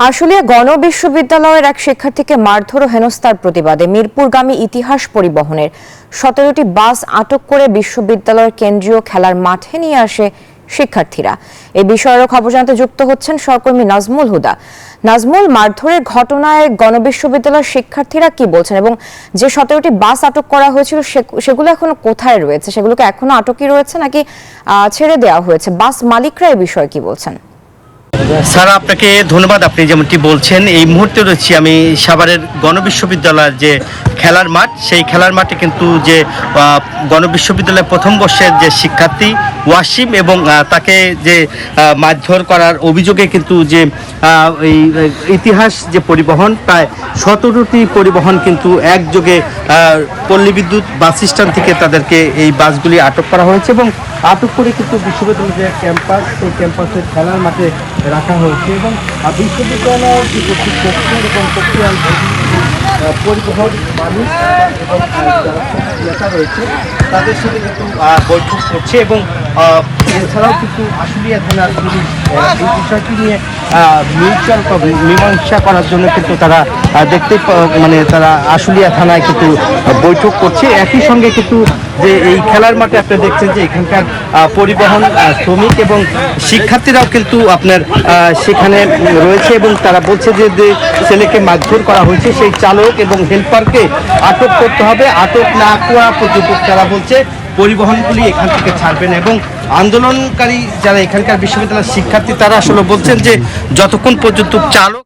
আশুলিয়া গণবিশ্ববিদ্যালয়ের এক শিক্ষার্থীকে মারধর ও হেনস্থার প্রতিবাদে মিরপুরগামী ইতিহাস পরিবহনের 17টি বাস আটক করে বিশ্ববিদ্যালয়ের কেন্দ্রীয় খেলার মাঠে নিয়ে আসে শিক্ষার্থীরা। এই বিষয়ের খবর জানাতে যুক্ত হচ্ছেন সহকর্মী নাজমুল হুদা। নাজমুল, মারধরের ঘটনায় গণবিশ্ববিদ্যালয়ের শিক্ষার্থীরা কি বলছেন এবং যে 17টি বাস আটক করা হয়েছিল সেগুলো এখনো কোথায় রয়েছে? সেগুলোকে এখনো আটকই রয়েছে নাকি ছেড়ে দেওয়া হয়েছে? বাস মালিকরা এই বিষয়ে কি বলছেন? স্যার, আপনাকে ধন্যবাদ। আপনি যেমনটি বলছেন, এই মুহূর্তে রয়েছি আমি সাভারের গণবিশ্ববিদ্যালয়ের যে খেলার মাঠ, সেই খেলার মাঠে কিন্তু যে গণবিশ্ববিদ্যালয়ের প্রথম বর্ষের যে শিক্ষার্থী ওয়াসিম এবং তাকে যে মারধর করার অভিযোগে কিন্তু যে এই ইতিহাস যে পরিবহন, প্রায় 17টি পরিবহন কিন্তু একযোগে পল্লী বিদ্যুৎ বাস স্ট্যান্ড থেকে তাদেরকে এই বাসগুলি আটক করা হয়েছে এবং আটক করে কিন্তু বিশ্ববিদ্যালয়ের যে ক্যাম্পাস, সেই ক্যাম্পাসের খেলার মাঠে রাখা হয়েছে এবং বিশ্ববিদ্যালয়ের যে কর্তৃপক্ষ এবং প্রক্রিয়াল পরিবহন মালিক এবং নেতা রয়েছে তাদের সাথে কিন্তু বৈঠক করছে এবং এছাড়াও কিন্তু আশুলিয়া থানার পুলিশ এই বিষয়টি নিয়ে মীমাংসা করার জন্য কিন্তু তারা তারা আশুলিয়া থানায় কিন্তু বৈঠক করছে। একই সঙ্গে কিন্তু যে এই খেলার মাঠে আপনি দেখছেন যে এখানকার পরিবহন শ্রমিক এবং শিক্ষার্থীরাও কিন্তু আপনার সেখানে রয়েছে এবং তারা বলছে যে ছেলেকে মারধর করা হয়েছে সেই চালক এবং হেল্পারকে আটক করতে হবে। আটক না করা পর্যন্ত তারা বলছে পরিবহনগুলি এখান থেকে ছাড়বে না এবং আন্দোলনকারী যারা এখানকার বিশ্ববিদ্যালয়ের শিক্ষার্থী তারা আসলে বলছেন যে যতক্ষণ পর্যন্ত চালক